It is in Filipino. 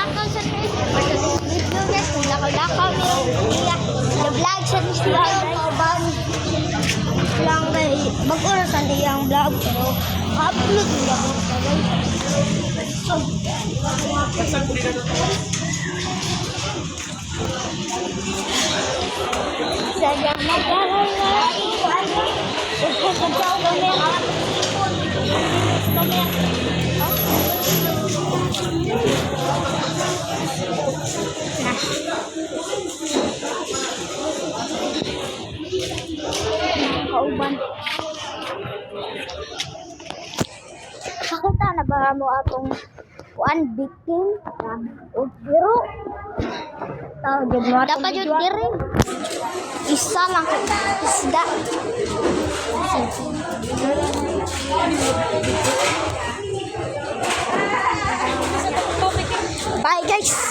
lakaw sa nurse. Video na kung lakaw ni iya. Na-vlog sa siya. Kaban lang kay mag-orasan iyang vlog pero upload niya ko guys. Saya nagkaroon na ano. Ito sa daw kami. Kami. Kauban. Nakita na ba mo akong one victim? O pero dapat yun diri. Isa lang isda. Bye guys.